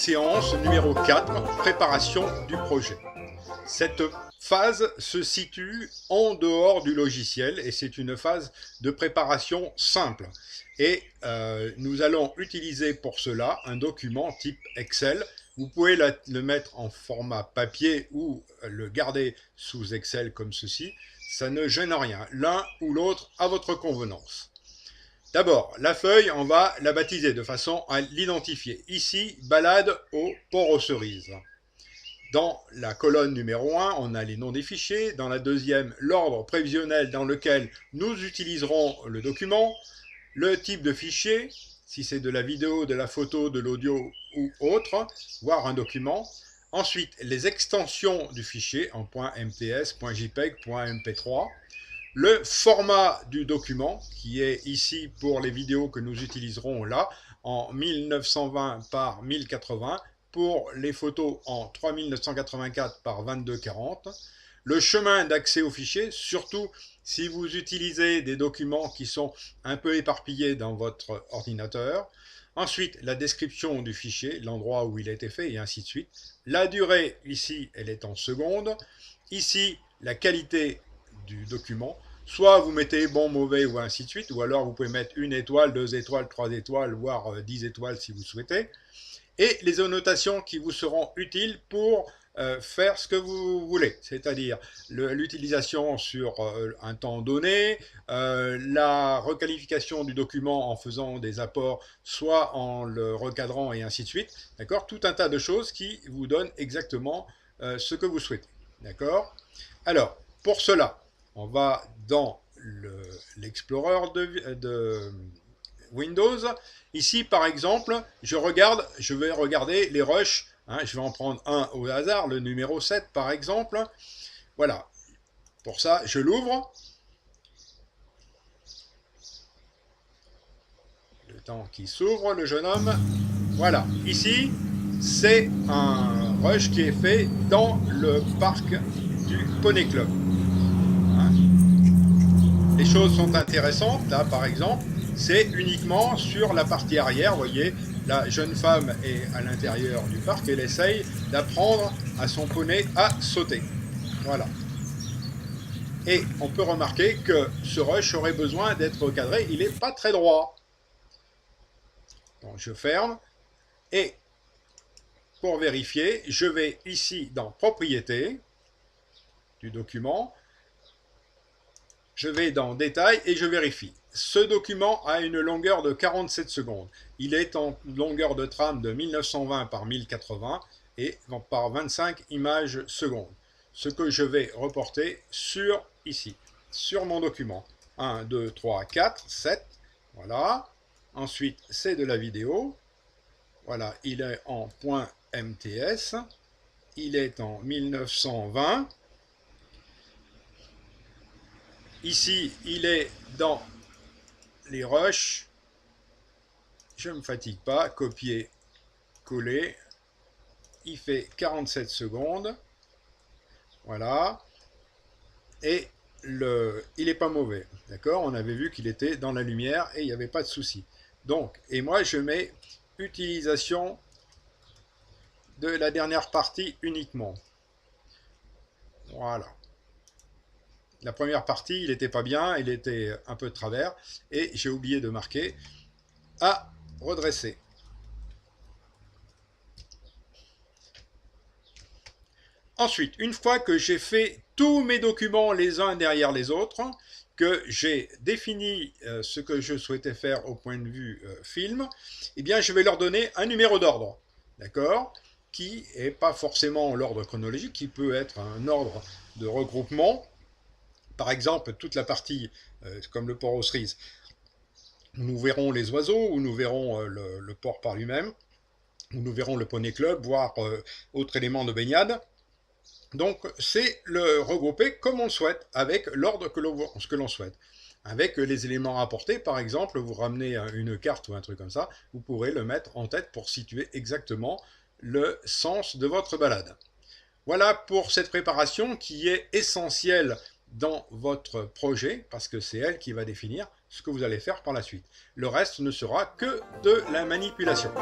séance numéro 4, préparation du projet. Cette phase se situe en dehors du logiciel et c'est une phase de préparation simple. Et nous allons utiliser pour cela un document type Excel. Vous pouvez le mettre en format papier ou le garder sous Excel comme ceci. Ça ne gêne rien, l'un ou l'autre à votre convenance. D'abord, la feuille, on va la baptiser de façon à l'identifier. Ici, balade au port aux cerises. Dans la colonne numéro 1, on a les noms des fichiers. Dans la deuxième, l'ordre prévisionnel dans lequel nous utiliserons le document. Le type de fichier, si c'est de la vidéo, de la photo, de l'audio ou autre, voire un document. Ensuite, les extensions du fichier en .mts, .jpeg, .mp3. Le format du document, qui est ici pour les vidéos que nous utiliserons là, en 1920 par 1080, pour les photos en 3984 par 2240. Le chemin d'accès au fichier, surtout si vous utilisez des documents qui sont un peu éparpillés dans votre ordinateur. Ensuite, la description du fichier, l'endroit où il a été fait, et ainsi de suite. La durée, ici, elle est en secondes. Ici, la qualité du document. Soit vous mettez bon, mauvais ou ainsi de suite, ou alors vous pouvez mettre 1 étoile, 2 étoiles, 3 étoiles, voire 10 étoiles si vous souhaitez. Et les annotations qui vous seront utiles pour faire ce que vous voulez, c'est-à-dire l'utilisation sur un temps donné, la requalification du document en faisant des apports, soit en le recadrant et ainsi de suite, d'accord? Tout un tas de choses qui vous donnent exactement ce que vous souhaitez, d'accord? Alors, pour cela, on va dans l'Explorer de Windows. Ici, par exemple, je vais regarder les rushs. Je vais en prendre un au hasard, le numéro 7, par exemple. Voilà. Pour ça, je l'ouvre. Le temps qui s'ouvre, le jeune homme. Voilà. Ici, c'est un rush qui est fait dans le parc du Poney Club. Les choses sont intéressantes, là par exemple, c'est uniquement sur la partie arrière, vous voyez, la jeune femme est à l'intérieur du parc, elle essaye d'apprendre à son poney à sauter. Voilà. Et on peut remarquer que ce rush aurait besoin d'être recadré, il n'est pas très droit. Donc je ferme, et pour vérifier, je vais ici dans Propriétés du document, je vais dans Détails et je vérifie. Ce document a une longueur de 47 secondes. Il est en longueur de trame de 1920 par 1080 et par 25 images secondes. Ce que je vais reporter sur ici, sur mon document. 1, 2, 3, 4, 7. Voilà. Ensuite, c'est de la vidéo. Voilà, il est en .mts. Il est en 1920. Ici, il est dans les rushs. Je ne me fatigue pas. Copier, coller. Il fait 47 secondes. Voilà. Et il n'est pas mauvais. D'accord? On avait vu qu'il était dans la lumière et il n'y avait pas de souci. Donc, et moi, je mets utilisation de la dernière partie uniquement. Voilà. La première partie, il n'était pas bien, il était un peu de travers, et j'ai oublié de marquer à redresser. Ensuite, une fois que j'ai fait tous mes documents les uns derrière les autres, que j'ai défini ce que je souhaitais faire au point de vue film, eh bien, je vais leur donner un numéro d'ordre, d'accord, qui n'est pas forcément l'ordre chronologique, qui peut être un ordre de regroupement. Par exemple, toute la partie, comme le port aux cerises, nous verrons les oiseaux, ou nous verrons le port par lui-même, ou nous verrons le poney club, voire autre élément de baignade. Donc, c'est le regrouper comme on le souhaite, avec l'ordre que l'on souhaite. Avec les éléments rapportés, par exemple, vous ramenez une carte ou un truc comme ça, vous pourrez le mettre en tête pour situer exactement le sens de votre balade. Voilà pour cette préparation qui est essentielle dans votre projet, parce que c'est elle qui va définir ce que vous allez faire par la suite. Le reste ne sera que de la manipulation.